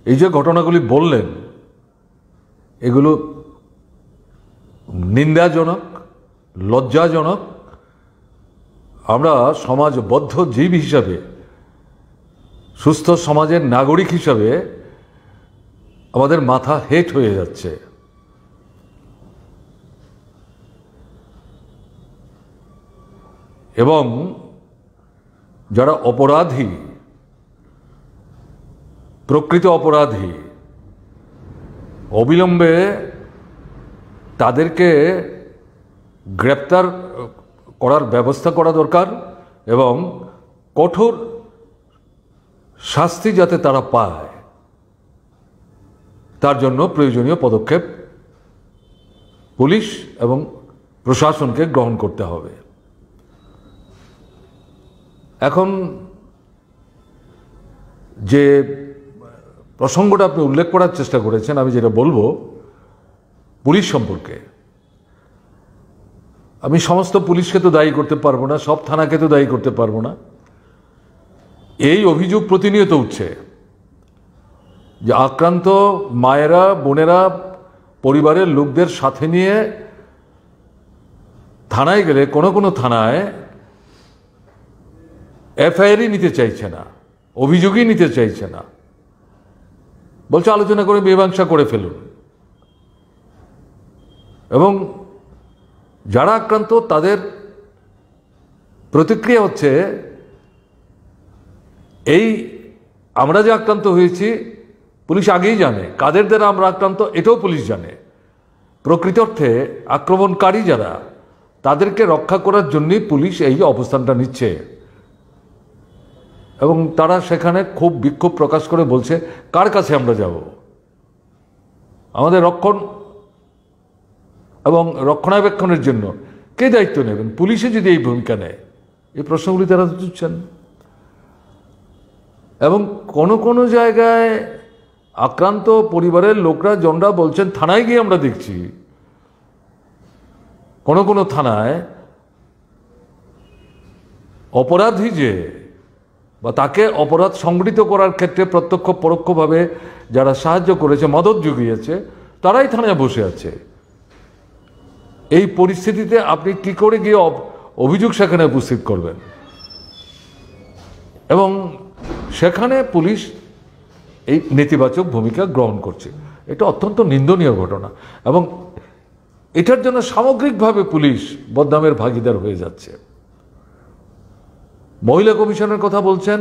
এই যে ঘটনাগুলি বললেন এগুলো নিন্দাজনক, লজ্জাজনক। আমরা সমাজবদ্ধ জীব হিসাবে, সুস্থ সমাজের নাগরিক হিসাবে আমাদের মাথা হেট হয়ে যাচ্ছে। এবং যারা অপরাধী, প্রকৃত অপরাধী, অবিলম্বে তাদেরকে গ্রেপ্তার করার ব্যবস্থা করা দরকার এবং কঠোর শাস্তি যাতে তারা পায় তার জন্য প্রয়োজনীয় পদক্ষেপ পুলিশ এবং প্রশাসনকে গ্রহণ করতে হবে। এখন যে প্রসঙ্গটা আপনি উল্লেখ করার চেষ্টা করেছেন, আমি যেটা বলবো পুলিশ সম্পর্কে, আমি সমস্ত পুলিশকে তো দায়ী করতে পারবো না, সব থানাকে তো দায়ী করতে পারবো না। এই অভিযোগ প্রতিনিয়ত উঠছে যে আক্রান্ত মায়েরা, বোনেরা পরিবারের লোকদের সাথে নিয়ে থানায় গেলে কোনো কোনো থানায় এফআইআরই নিতে চাইছে না, অভিযোগই নিতে চাইছে না, বলছে আলোচনা করে মীমাংসা করে ফেলুন। এবং যারা আক্রান্ত তাদের প্রতিক্রিয়া হচ্ছে এই আমরা যে আক্রান্ত হয়েছি পুলিশ আগেই জানে, কাদের দ্বারা আমরা আক্রান্ত এটাও পুলিশ জানে। প্রকৃত অর্থে আক্রমণকারী যারা তাদেরকে রক্ষা করার জন্যই পুলিশ এই অবস্থানটা নিচ্ছে। এবং তারা সেখানে খুব বিক্ষোভ প্রকাশ করে বলছে কার কাছে আমরা যাব, আমাদের রক্ষণ এবং রক্ষণাবেক্ষণের জন্য কে দায়িত্ব নেবেন? পুলিশে যদি এই ভূমিকা নেয়, এই প্রশ্নগুলি তারা তুলছেন। এবং কোনো কোনো জায়গায় আক্রান্ত পরিবারের লোকরা জনরা বলছেন থানায় গিয়ে আমরা দেখছি, কোনো কোনো থানায় অপরাধী যে বা তাকে অপরাধ সংগঠিত করার ক্ষেত্রে প্রত্যক্ষ পরোক্ষভাবে যারা সাহায্য করেছে, মদত জুগিয়েছে, তারাই থানায় বসে আছে। এই পরিস্থিতিতে আপনি কি করে গিয়ে অভিযোগ সেখানে উপস্থিত করবেন? এবং সেখানে পুলিশ এই নেতিবাচক ভূমিকা গ্রহণ করছে। এটা অত্যন্ত নিন্দনীয় ঘটনা এবং এটার জন্য সামগ্রিকভাবে পুলিশ বদনামের ভাগিদার হয়ে যাচ্ছে। মহিলা কমিশনের কথা বলছেন।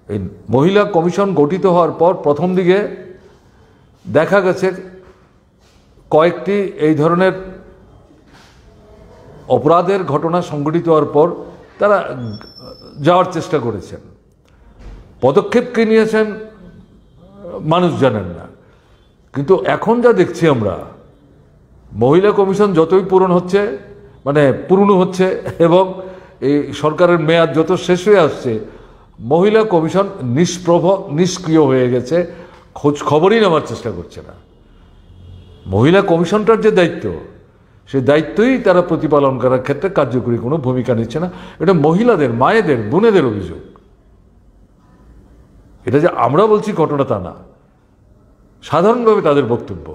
এই মহিলা কমিশন গঠিত হওয়ার পর প্রথম দিকে দেখা গেছে কয়েকটি এই ধরনের অপরাধের ঘটনা সংঘটিত হওয়ার পর তারা যাওয়ার চেষ্টা করেছেন, পদক্ষেপ কে নিয়েছেন মানুষ জানেন না। কিন্তু এখন যা দেখছি আমরা, মহিলা কমিশন যতই পুরনো হচ্ছে এবং এই সরকারের মেয়াদ যত শেষ হয়ে আসছে, মহিলা কমিশন নিষ্ক্রিয় হয়ে গেছে, খোঁজ খবরই নেওয়ার চেষ্টা করছে না। মহিলা কমিশনটার যে দায়িত্ব, সেই দায়িত্বই তারা প্রতিপালন করার ক্ষেত্রে কার্যকরী কোনো ভূমিকা নিচ্ছে না। এটা মহিলাদের, মায়েদের, বোনেদের অভিযোগ। এটা যে আমরা বলছি ঘটনা তা না, সাধারণভাবে তাদের বক্তব্য।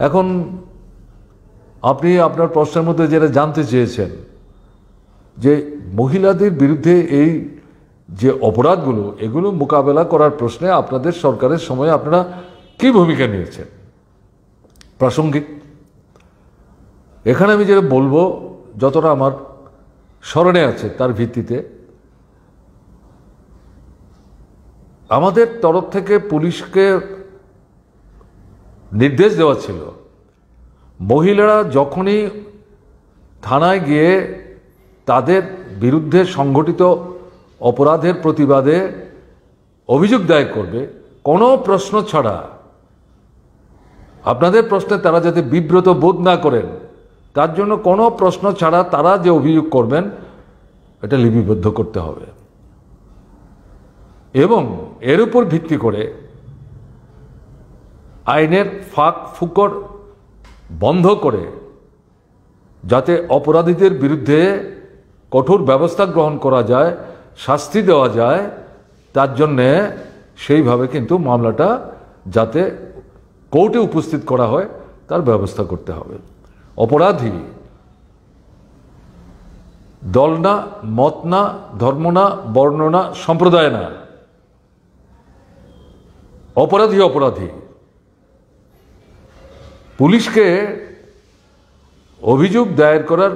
এখন আপনি আপনার প্রশ্নের মধ্যে যেটা জানতে চেয়েছেন যে মহিলাদের বিরুদ্ধে এই যে অপরাধগুলো, এগুলো মোকাবেলা করার প্রশ্নে আপনাদের সরকারের সময়ে আপনারা কি ভূমিকা নিয়েছেন? প্রাসঙ্গিক। এখানে আমি যেটা বলবো, যতটা আমার স্মরণে আছে তার ভিত্তিতে, আমাদের তরফ থেকে পুলিশকে নির্দেশ দেওয়া ছিল মহিলারা যখনই থানায় গিয়ে তাদের বিরুদ্ধে সংঘটিত অপরাধের প্রতিবাদে অভিযোগ দায়ের করবে, কোনো প্রশ্ন ছাড়া, আপনাদের প্রশ্নে তারা যাতে বিব্রত বোধ না করেন তার জন্য কোনো প্রশ্ন ছাড়া তারা যে অভিযোগ করবেন এটা লিপিবদ্ধ করতে হবে। এবং এর উপর ভিত্তি করে আইনের ফাঁক ফুকর বন্ধ করে যাতে অপরাধীদের বিরুদ্ধে কঠোর ব্যবস্থা গ্রহণ করা যায়, শাস্তি দেওয়া যায়, তার জন্যে সেইভাবে কিন্তু মামলাটা যাতে কোর্টে উপস্থিত করা হয় তার ব্যবস্থা করতে হবে। অপরাধী দল না, মত না, ধর্ম না, বর্ণ না, সম্প্রদায় না, অপরাধী অপরাধী। পুলিশকে অভিযোগ দায়ের করার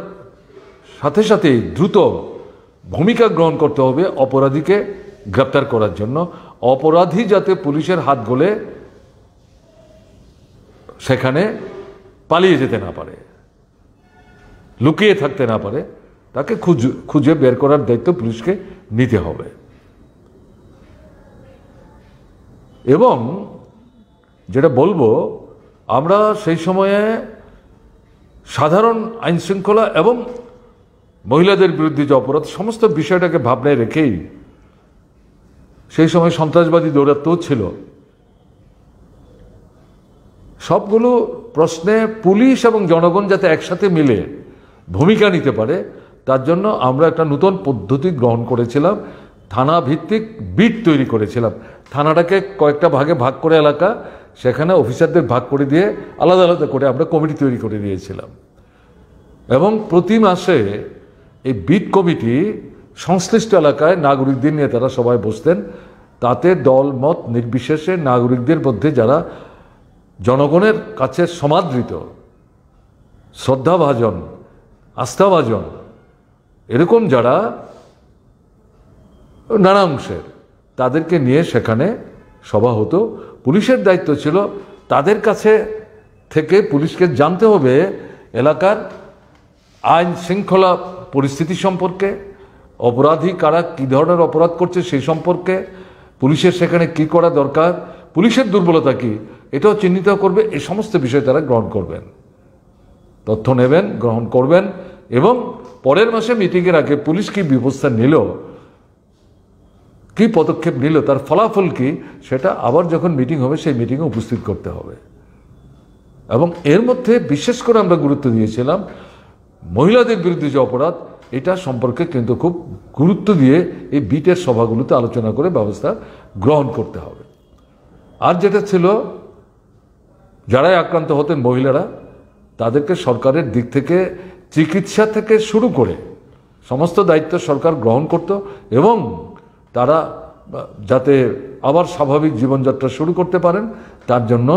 সাথে সাথে দ্রুত ভূমিকা গ্রহণ করতে হবে অপরাধীকে গ্রেপ্তার করার জন্য। অপরাধী যাতে পুলিশের হাত গলে সেখানে পালিয়ে যেতে না পারে, লুকিয়ে থাকতে না পারে, তাকে খুঁজে বের করার দায়িত্ব পুলিশকে নিতে হবে। এবং যেটা বলবো, আমরা সেই সময়ে সাধারণ আইন শৃঙ্খলা এবং মহিলাদের বিরুদ্ধে যে অপরাধ, সমস্ত বিষয়টাকে ভাবনায় রেখেই সেই সময় সন্ত্রাসবাদী দৌরাত্ম্যও ছিল। সবগুলো প্রশ্নে পুলিশ এবং জনগণ যাতে একসাথে মিলে ভূমিকা নিতে পারে, তার জন্য আমরা একটা নতুন পদ্ধতি গ্রহণ করেছিলাম। থানা ভিত্তিক বিট তৈরি করেছিলাম। থানাটাকে কয়েকটা ভাগে ভাগ করে এলাকা, সেখানে অফিসারদের ভাগ করে দিয়ে আলাদা আলাদা করে আমরা কমিটি তৈরি করে দিয়েছিলাম। এবং প্রতি মাসে এই বিট কমিটি সংশ্লিষ্ট এলাকায় নাগরিকদের নিয়ে তারা সবাই বসতেন। তাতে দল মত নির্বিশেষে নাগরিকদের মধ্যে যারা জনগণের কাছে সমাদৃত, শ্রদ্ধাভাজন, আস্থাভাজন, এরকম যারা নানা অংশের, তাদেরকে নিয়ে সেখানে সভা হতো। পুলিশের দায়িত্ব ছিল তাদের কাছে থেকে পুলিশকে জানতে হবে এলাকার আইন শৃঙ্খলা পরিস্থিতি সম্পর্কে, অপরাধী কারা কী ধরনের অপরাধ করছে সেই সম্পর্কে, পুলিশের সেখানে কি করা দরকার, পুলিশের দুর্বলতা কি, এটাও চিহ্নিত করবে। এই সমস্ত বিষয় তারা গ্রহণ করবেন, তথ্য নেবেন, গ্রহণ করবেন। এবং পরের মাসে মিটিংয়ের আগে পুলিশ কি ব্যবস্থা নিল, কি পদক্ষেপ নিল, তার ফলাফল কি, সেটা আবার যখন মিটিং হবে সেই মিটিংয়ে উপস্থিত করতে হবে। এবং এর মধ্যে বিশেষ করে আমরা গুরুত্ব দিয়েছিলাম মহিলাদের বিরুদ্ধে যে অপরাধ, এটা সম্পর্কে কিন্তু খুব গুরুত্ব দিয়ে এই বিটের সভাগুলোতে আলোচনা করে ব্যবস্থা গ্রহণ করতে হবে। আর যেটা ছিল, যারাই আক্রান্ত হতেন মহিলারা, তাদেরকে সরকারের দিক থেকে চিকিৎসা থেকে শুরু করে সমস্ত দায়িত্ব সরকার গ্রহণ করত এবং তারা যাতে আবার স্বাভাবিক জীবনযাত্রা শুরু করতে পারেন তার জন্য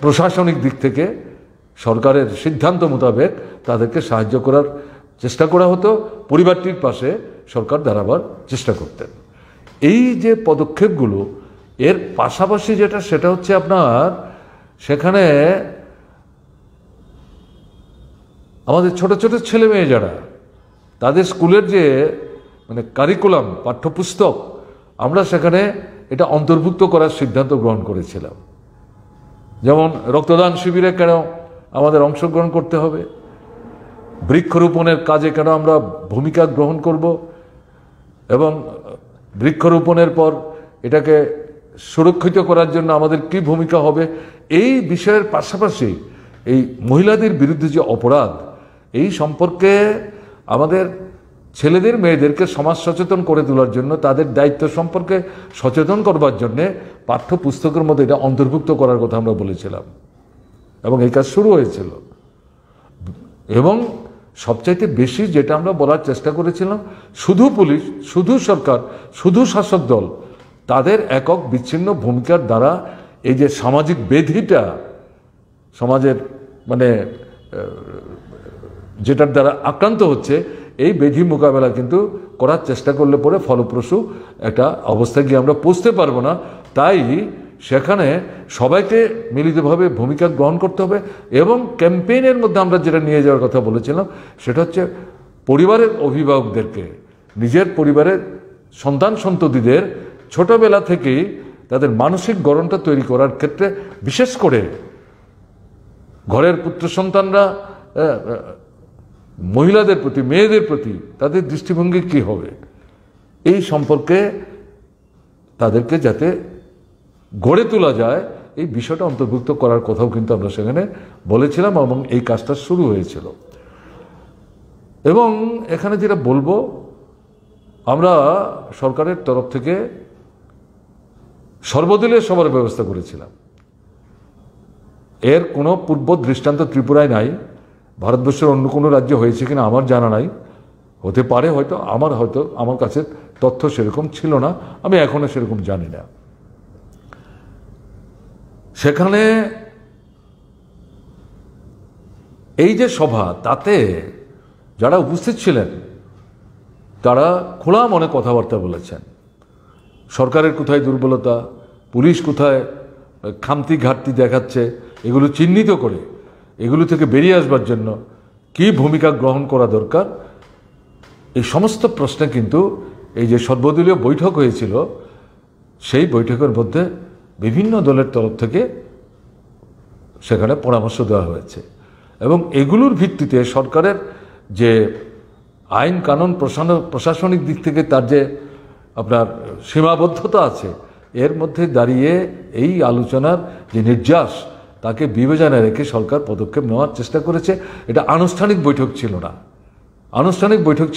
প্রশাসনিক দিক থেকে সরকারের সিদ্ধান্ত মোতাবেক তাদেরকে সাহায্য করার চেষ্টা করা হতো। পরিবারটির পাশে সরকার দাঁড়াবার চেষ্টা করতেন। এই যে পদক্ষেপগুলো, এর পাশাপাশি যেটা, সেটা হচ্ছে আপনার সেখানে আমাদের ছোট ছোট ছেলে মেয়ে যারা, তাদের স্কুলের যে কারিকুলাম, পাঠ্যপুস্তক, আমরা সেখানে এটা অন্তর্ভুক্ত করার সিদ্ধান্ত গ্রহণ করেছিলাম। যেমন রক্তদান শিবিরে কেন আমাদের অংশগ্রহণ করতে হবে, বৃক্ষরোপণের কাজে কেন আমরা ভূমিকা গ্রহণ করব, এবং বৃক্ষরোপণের পর এটাকে সুরক্ষিত করার জন্য আমাদের কি ভূমিকা হবে, এই বিষয়ের পাশাপাশি এই মহিলাদের বিরুদ্ধে যে অপরাধ, এই সম্পর্কে আমাদের ছেলেদের মেয়েদেরকে সমাজ সচেতন করে তোলার জন্য, তাদের দায়িত্ব সম্পর্কে সচেতন করবার জন্যে পাঠ্যপুস্তকের মধ্যে এটা অন্তর্ভুক্ত করার কথা আমরা বলেছিলাম এবং এই কাজ শুরু হয়েছিল। এবং সবচাইতে বেশি যেটা আমরা বলার চেষ্টা করেছিলাম, শুধু পুলিশ, শুধু সরকার, শুধু শাসক দল, তাদের একক বিচ্ছিন্ন ভূমিকার দ্বারা এই যে সামাজিক ব্যাধিটা, সমাজের যেটার দ্বারা আক্রান্ত হচ্ছে, এই ব্যাধি মোকাবেলা কিন্তু করার চেষ্টা করলে পরে ফলপ্রসূ একটা অবস্থায় গিয়ে আমরা পৌঁছতে পারবো না। তাই সেখানে সবাইকে মিলিতভাবে ভূমিকা গ্রহণ করতে হবে। এবং ক্যাম্পেইনের মধ্যে আমরা যেটা নিয়ে যাওয়ার কথা বলেছিলাম, সেটা হচ্ছে পরিবারের অভিভাবকদেরকে, নিজের পরিবারের সন্তান সন্ততিদের ছোটবেলা থেকেই তাদের মানসিক গড়নটা তৈরি করার ক্ষেত্রে, বিশেষ করে ঘরের পুত্র সন্তানরা মহিলাদের প্রতি, মেয়েদের প্রতি তাদের দৃষ্টিভঙ্গি কী হবে, এই সম্পর্কে তাদেরকে যাতে গড়ে তোলা যায়, এই বিষয়টা অন্তর্ভুক্ত করার কথাও কিন্তু আমরা সেখানে বলেছিলাম এবং এই কাজটা শুরু হয়েছিল। এবং এখানে যেটা বলবো, আমরা সরকারের তরফ থেকে সর্বদলীয় সভার ব্যবস্থা করেছিলাম। এর কোনো পূর্ব দৃষ্টান্ত ত্রিপুরায় নাই। ভারতবর্ষের অন্য কোনো রাজ্যে হয়েছে কিনা আমার জানা নাই, হতে পারে, হয়তো আমার কাছে তথ্য সেরকম ছিল না, আমি এখনো সেরকম জানি না। সেখানে এই যে সভা, তাতে যারা উপস্থিত ছিলেন তারা খোলা মনে কথাবার্তা বলেছেন। সরকারের কোথায় দুর্বলতা, পুলিশ কোথায় খামতি ঘাটতি দেখাচ্ছে, এগুলো চিহ্নিত করে এগুলো থেকে বেরিয়ে আসবার জন্য কি ভূমিকা গ্রহণ করা দরকার, এই সমস্ত প্রশ্নে কিন্তু এই যে সর্বদলীয় বৈঠক হয়েছিল, সেই বৈঠকের মধ্যে বিভিন্ন দলের তরফ থেকে সেখানে পরামর্শ দেওয়া হয়েছে। এবং এগুলোর ভিত্তিতে সরকারের যে আইন কানুন প্রশাসনিক দিক থেকে তার যে আপনার সীমাবদ্ধতা আছে, এর মধ্যে দাঁড়িয়ে এই আলোচনার যে নির্যাস, তাকে বিবেচনায় রেখে সরকার পদক্ষেপ নেওয়ার চেষ্টা করেছে। এটা আনুষ্ঠানিক বৈঠক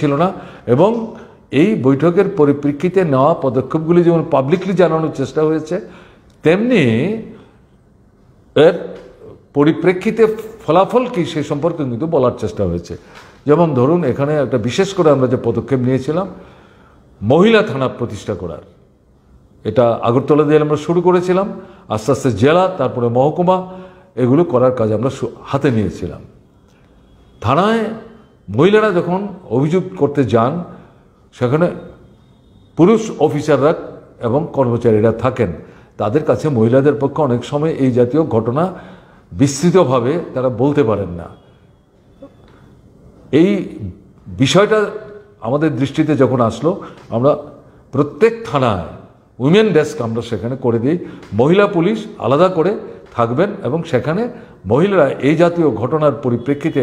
ছিল না, এবং এই বৈঠকের পরিপ্রেক্ষিতে নেওয়া পদক্ষেপগুলি যেমন পাবলিকলি জানানোর চেষ্টা হয়েছে, তেমনি এর পরিপ্রেক্ষিতে ফলাফল কি সে সম্পর্কে কিন্তু বলার চেষ্টা হয়েছে। যেমন ধরুন, এখানে একটা বিশেষ করে আমরা যে পদক্ষেপ নিয়েছিলাম মহিলা থানা প্রতিষ্ঠা করার, এটা আগরতলা দিয়ে আমরা শুরু করেছিলাম, আস্তে আস্তে জেলা, তারপরে মহকুমা, এগুলো করার কাজ আমরা হাতে নিয়েছিলাম। থানায় মহিলারা যখন অভিযোগ করতে যান, সেখানে পুরুষ অফিসাররা এবং কর্মচারীরা থাকেন, তাদের কাছে মহিলাদের পক্ষে অনেক সময় এই জাতীয় ঘটনা বিস্তৃতভাবে তারা বলতে পারেন না। এই বিষয়টা আমাদের দৃষ্টিতে যখন আসলো, আমরা প্রত্যেক থানায় উইমেন ডেস্ক আমরা সেখানে করে দিই, মহিলা পুলিশ আলাদা করে থাকবেন, এবং সেখানে মহিলারা এই জাতীয় ঘটনার পরিপ্রেক্ষিতে,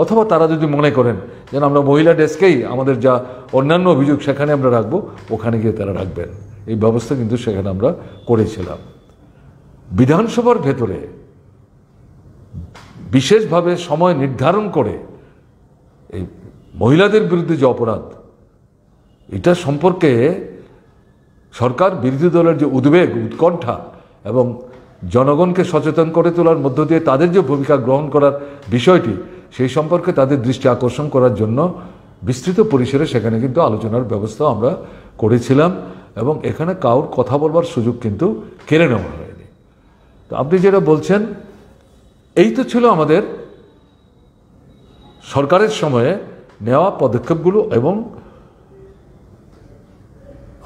অথবা তারা যদি মনে করেন যেন আমরা মহিলা ডেস্কেই আমাদের যা অন্যান্য অভিযোগ সেখানে আমরা রাখবো, ওখানে গিয়ে তারা রাখবেন। এই ব্যবস্থা কিন্তু সেখানে আমরা করেছিলাম। বিধানসভার ভেতরে বিশেষভাবে সময় নির্ধারণ করে এই মহিলাদের বিরুদ্ধে যে অপরাধ, এটা সম্পর্কে সরকার বিরোধী দলের যে উদ্বেগ, উৎকণ্ঠা এবং জনগণকে সচেতন করে তোলার মধ্য দিয়ে তাদের যে ভূমিকা গ্রহণ করার বিষয়টি, সেই সম্পর্কে তাদের দৃষ্টি আকর্ষণ করার জন্য বিস্তৃত পরিসরে সেখানে কিন্তু আলোচনার ব্যবস্থা আমরা করেছিলাম, এবং এখানে কারোর কথা বলবার সুযোগ কিন্তু কেড়ে নেওয়া হয়নি। তো আপনি যেটা বলছেন, এই তো ছিল আমাদের সরকারের সময়ে নেওয়া পদক্ষেপগুলো, এবং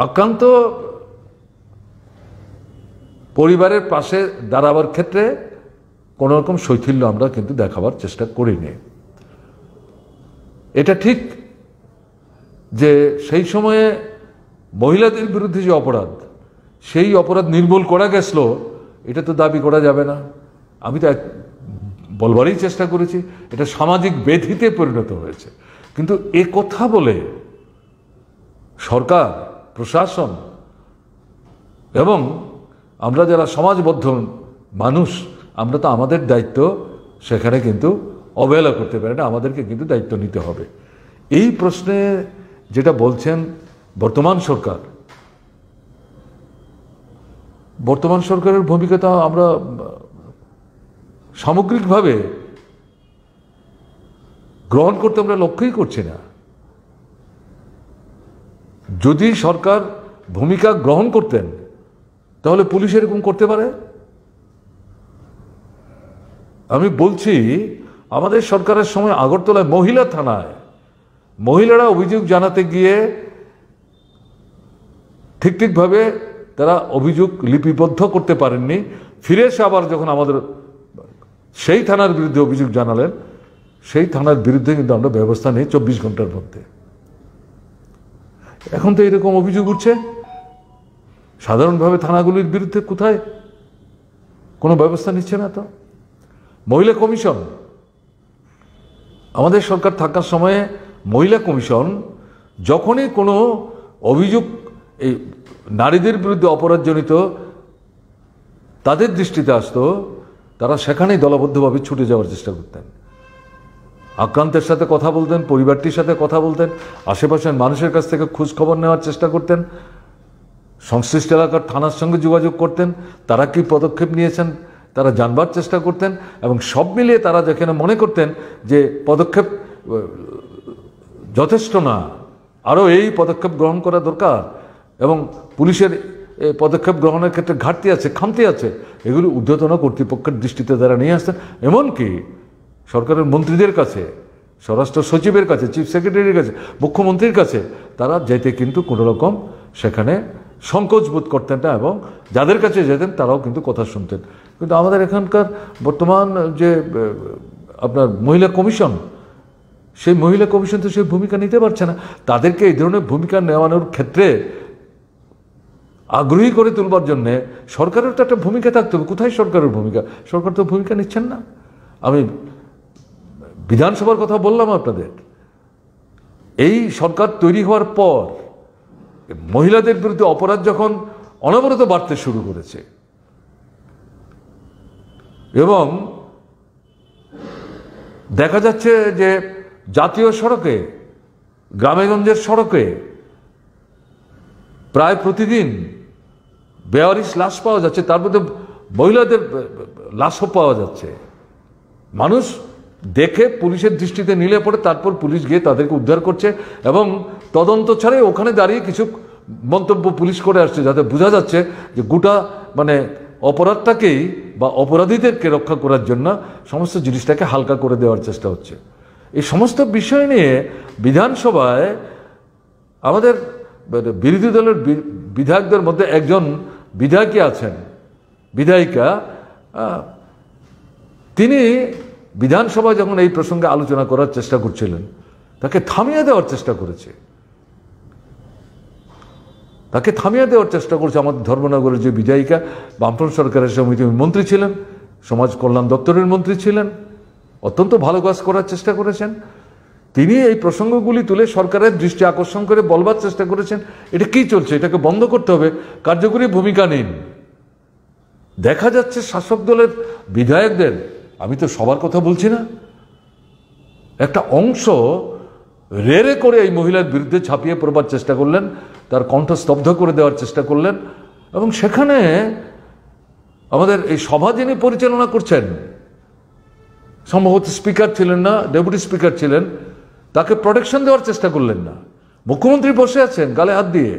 আক্রান্ত পরিবারের পাশে দাঁড়াবার ক্ষেত্রে কোনো রকম শৈথিল্য আমরা কিন্তু দেখাবার চেষ্টা করিনি। এটা ঠিক যে সেই সময়ে মহিলাদের বিরুদ্ধে যে অপরাধ, সেই অপরাধ নির্মূল করা গেছিল, এটা তো দাবি করা যাবে না। আমি তো বলবারই চেষ্টা করেছি, এটা সামাজিক ব্যাধিতে পরিণত হয়েছে। কিন্তু এ কথা বলে সরকার, প্রশাসন এবং আমরা যারা সমাজবদ্ধ মানুষ, আমরা তো আমাদের দায়িত্ব সেখানে কিন্তু অবহেলা করতে পারি না, আমাদেরকে কিন্তু দায়িত্ব নিতে হবে। এই প্রশ্নে যেটা বলছেন বর্তমান সরকারের ভূমিকাটা আমরা সামগ্রিকভাবে গ্রহণ করতে আমরা লক্ষ্যই করছি না। যদি সরকার ভূমিকা গ্রহণ করতেন, তাহলে পুলিশ এরকম করতে পারে? আমি বলছি, আমাদের সরকারের সময় আগরতলায় মহিলা থানায় মহিলারা অভিযোগ জানাতে গিয়ে ঠিকভাবে তারা অভিযোগ লিপিবদ্ধ করতে পারেননি, ফিরে এসে আবার যখন আমাদের সেই থানার বিরুদ্ধে অভিযোগ জানালেন, সেই থানার বিরুদ্ধে কিন্তু আমরা ব্যবস্থা নেই 24 ঘন্টার মধ্যে। এখন তো এরকম অভিযোগ উঠছে, সাধারণভাবে থানাগুলির বিরুদ্ধে কোথায় কোনো ব্যবস্থা নিচ্ছে না। তো মহিলা কমিশন, আমাদের সরকার থাকার সময়ে মহিলা কমিশন যখনই কোনো অভিযোগ এই নারীদের বিরুদ্ধে অপরাধজনিত তাদের দৃষ্টিতে আসতো, তারা সেখানেই দলবদ্ধভাবে ছুটে যাওয়ার চেষ্টা করতেন, আক্রান্তের সাথে কথা বলতেন, পরিবারটির সাথে কথা বলতেন, আশেপাশের মানুষের কাছ থেকে খোঁজ খবর নেওয়ার চেষ্টা করতেন, সংশ্লিষ্ট এলাকার থানার সঙ্গে যোগাযোগ করতেন, তারা কি পদক্ষেপ নিয়েছেন তারা জানবার চেষ্টা করতেন, এবং সব মিলিয়ে তারা যেখানে মনে করতেন যে পদক্ষেপ যথেষ্ট না, আরও এই পদক্ষেপ গ্রহণ করা দরকার এবং পুলিশের পদক্ষেপ গ্রহণের ক্ষেত্রে ঘাটতি আছে, খামতি আছে, এগুলো ঊর্ধ্বতন কর্তৃপক্ষের দৃষ্টিতে তারা নিয়ে আসতেন। এমনকি সরকারের মন্ত্রীদের কাছে, স্বরাষ্ট্র সচিবের কাছে, চিফ সেক্রেটারির কাছে, মুখ্যমন্ত্রীর কাছে তারা যেতে কিন্তু কোনো রকম সেখানে সংকোচ বোধ করতেন না, এবং যাদের কাছে যেতেন তারাও কিন্তু কথা শুনতেন। কিন্তু আমাদের এখানকার বর্তমান যে আপনার মহিলা কমিশন, সেই মহিলা কমিশন তো সেই ভূমিকা নিতে পারছে না। তাদেরকে এই ধরনের ভূমিকা নেওয়ানোর ক্ষেত্রে আগ্রহী করে তুলবার জন্যে সরকারের তো একটা ভূমিকা থাকতে হবে। কোথায় সরকারের ভূমিকা? সরকার তো ভূমিকা নিচ্ছেন না। আমি বিধানসভার কথা বললাম আপনাদের, এই সরকার তৈরি হওয়ার পর মহিলাদের বিরুদ্ধে অপরাধ যখন অনবরত বাড়তে শুরু করেছে এবং দেখা যাচ্ছে যে জাতীয় সড়কে, গ্রামেগঞ্জের সড়কে প্রায় প্রতিদিন 42 লাশ পাওয়া যাচ্ছে, তার মধ্যে মহিলাদের লাশও পাওয়া যাচ্ছে। মানুষ দেখে পুলিশের দৃষ্টিতে নিলে পড়ে তারপর পুলিশ গিয়ে তাদেরকে উদ্ধার করছে এবং তদন্ত ছাড়াই ওখানে দাঁড়িয়ে কিছু মন্তব্য পুলিশ করে আসছে, যাতে বোঝা যাচ্ছে যে গোটা মানে অপরাধটাকেই বা অপরাধীদেরকে রক্ষা করার জন্য সমস্ত জিনিসটাকে হালকা করে দেওয়ার চেষ্টা হচ্ছে। এই সমস্ত বিষয় নিয়ে বিধানসভায় আমাদের বিরোধী দলের বিধায়কদের মধ্যে একজন বিধায়িকা আছেন, বিধায়িকা, তিনি বিধানসভায় যখন এই প্রসঙ্গে আলোচনা করার চেষ্টা করছিলেন তাকে থামিয়ে দেওয়ার চেষ্টা করেছে, তাকে থামিয়ে দেওয়ার চেষ্টা করছে আমাদের ধর্মনগরের যে বিধায়িকা, বামফ্রন্ট সরকারের সমিতি মন্ত্রী ছিলেন, সমাজ কল্যাণ দপ্তরের মন্ত্রী ছিলেন, অত্যন্ত ভালো কাজ করার চেষ্টা করেছেন। তিনি এই প্রসঙ্গগুলি তুলে সরকারের দৃষ্টি আকর্ষণ করে বলবার চেষ্টা করেছেন এটা কি চলছে, এটাকে বন্ধ করতে হবে, কার্যকরী ভূমিকা নিন। দেখা যাচ্ছে শাসক দলের বিধায়কদের, আমি তো সবার কথা বলছি না, একটা অংশ রেড়ে করে এই মহিলার বিরুদ্ধে ঝাঁপিয়ে পড়বার চেষ্টা করলেন, তার কণ্ঠ স্তব্ধ করে দেওয়ার চেষ্টা করলেন। এবং সেখানে আমাদের এই সভা যিনি পরিচালনা করছেন, সম্ভবত স্পিকার ছিলেন না, ডেপুটি স্পিকার ছিলেন, তাকে প্রোটেকশন দেওয়ার চেষ্টা করলেন না। মুখ্যমন্ত্রী বসে আছেন গালে হাত দিয়ে,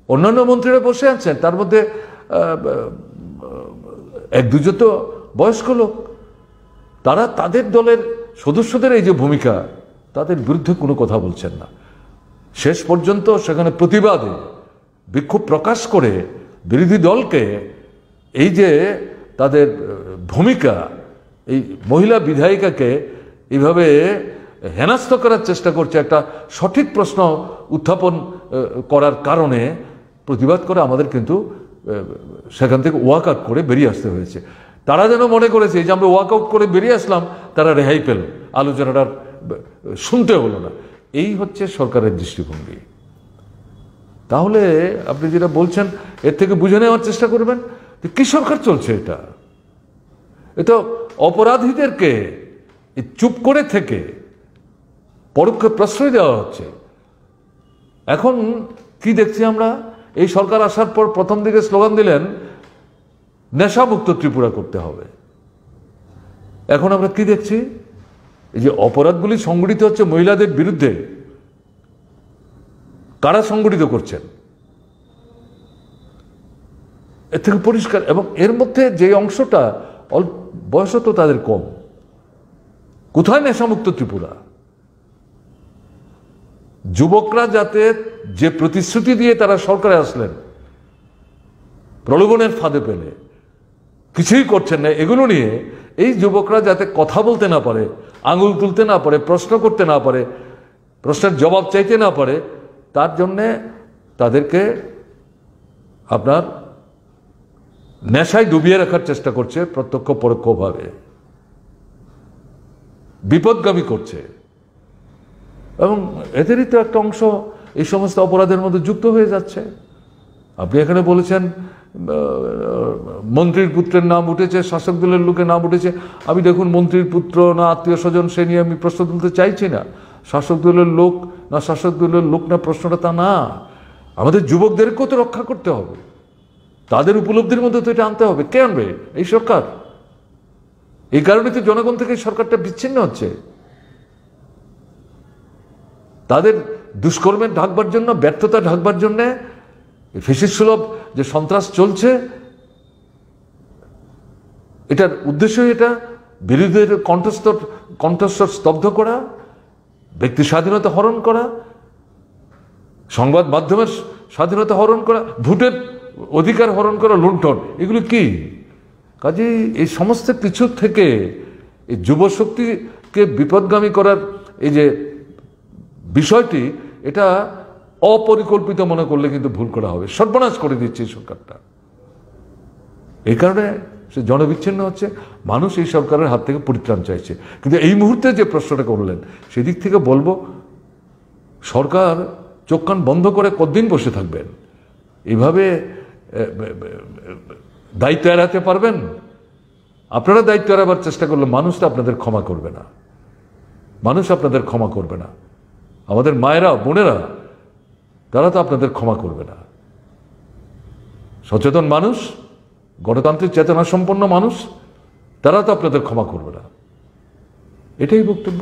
অন্যান্য মন্ত্রীরা বসে আছেন, তার মধ্যে এক দুজন তো বয়স্ক লোক, তারা তাদের দলের সদস্যদের এই যে ভূমিকা, তাদের বিরুদ্ধে কোনো কথা বলছেন না। শেষ পর্যন্ত সেখানে প্রতিবাদে বিক্ষোভ প্রকাশ করে বিরোধী দলকে এই যে তাদের ভূমিকা, এই মহিলা বিধায়িকাকে এইভাবে হেনস্থ করার চেষ্টা করছে, একটা সঠিক প্রশ্ন উত্থাপন করার কারণে প্রতিবাদ করে আমাদের কিন্তু সেখান থেকে ওয়াকআউট করে বেরিয়ে আসতে হয়েছে। তারা যেন মনে করেছে যে আমরা ওয়াকআউট করে বেরিয়ে আসলাম, তারা রেহাই পেল, আলোচনাটা শুনতে হলো না। এই হচ্ছে সরকারের দৃষ্টিভঙ্গি। তাহলে আপনি যেটা বলছেন এর থেকে বুঝে নেওয়ার চেষ্টা করবেন কি সরকার চলছে। এটা অপরাধীদেরকে চুপ করে থেকে পরোক্ষে প্রশ্রয় দেওয়া হচ্ছে। এখন কি দেখছি আমরা, এই সরকার আসার পর প্রথম দিকে স্লোগান দিলেন নেশামুক্ত ত্রিপুরা করতে হবে। এখন আমরা কি দেখছি, এই যে অপরাধগুলি সংগঠিত হচ্ছে মহিলাদের বিরুদ্ধে, কারা সংগঠিত করছেন এর থেকে পরিষ্কার। এবং এর মধ্যে যে অংশটা অল্প বয়স তো তাদের কম। কোথায় নেশামুক্ত ত্রিপুরা? যুবকরা যাতে যে প্রতিশ্রুতি দিয়ে তারা সরকারে আসলেন, প্রলোভনের ফাঁদে পেলে কিছুই করছেন না, এগুলো নিয়ে এই যুবকরা যাতে কথা বলতে না পারে, আঙুল তুলতে না পারে, প্রশ্ন করতে না পারে, প্রশ্নের জবাব চাইতে না পারে, তার জন্যে তাদেরকে আপনার নেশায় ডুবিয়ে রাখার চেষ্টা করছে, প্রত্যক্ষ পরোক্ষভাবে বিপদগামী করছে। এবং এদেরই তো একটা অংশ এই সমস্ত অপরাধের মধ্যে যুক্ত হয়ে যাচ্ছে। আপনি এখানে বলেছেন মন্ত্রীর পুত্রের নাম উঠেছে, শাসক দলের লোকের নাম উঠেছে। আমি দেখুন মন্ত্রীর পুত্র না আত্মীয় স্বজন সে নিয়ে আমি প্রশ্ন তুলতে চাইছি না। শাসক দলের লোক না শাসক দলের লোক না প্রশ্নটা তা না। আমাদের যুবকদেরকেও তো রক্ষা করতে হবে, তাদের উপলব্ধির মধ্যে তো এটা আনতে হবে। কে আনবে? এই সরকার। এই কারণে তো জনগণ থেকে সরকারটা বিচ্ছিন্ন হচ্ছে। তাদের দুষ্কর্মের ঢাকবার জন্য, ব্যর্থতা ঢাকবার জন্য, ফ্যাসিস্ট সুলভ যে সন্ত্রাস চলছে, এটার উদ্দেশ্য এটা বিরোধীদের কণ্ঠস্বর স্তব্ধ করা, ব্যক্তি স্বাধীনতা হরণ করা, সংবাদ মাধ্যমের স্বাধীনতা হরণ করা, ভোটের অধিকার হরণ করা, লুণ্ঠন। এগুলো কি? কাজেই এই সমস্ত কিছু থেকে এই যুবশক্তিকে বিপদগামী করার এই যে বিষয়টি, এটা অপরিকল্পিত মনে করলে কিন্তু ভুল করা হবে। সর্বনাশ করে দিচ্ছে এই সরকারটা। এই কারণে সে জনবিচ্ছিন্ন হচ্ছে, মানুষ এই সরকারের হাত থেকে পরিত্রাণ চাইছে। কিন্তু এই মুহূর্তে যে প্রশ্নটা করলেন, সেদিক থেকে বলবো, সরকার চোখ কান বন্ধ করে কতদিন বসে থাকবেন? এইভাবে দায়িত্ব এড়াতে পারবেন? আপনারা দায়িত্ব এড়াবার চেষ্টা করলে মানুষ তো আপনাদের ক্ষমা করবে না। মানুষ আপনাদের ক্ষমা করবে না। আমাদের মায়েরা, বোনেরা, তারা তো আপনাদের ক্ষমা করবে না। সচেতন মানুষ, গণতান্ত্রিক চেতনা সম্পন্ন মানুষ, তারা তো আপনাদের ক্ষমা করবে না। এটাই বক্তব্য।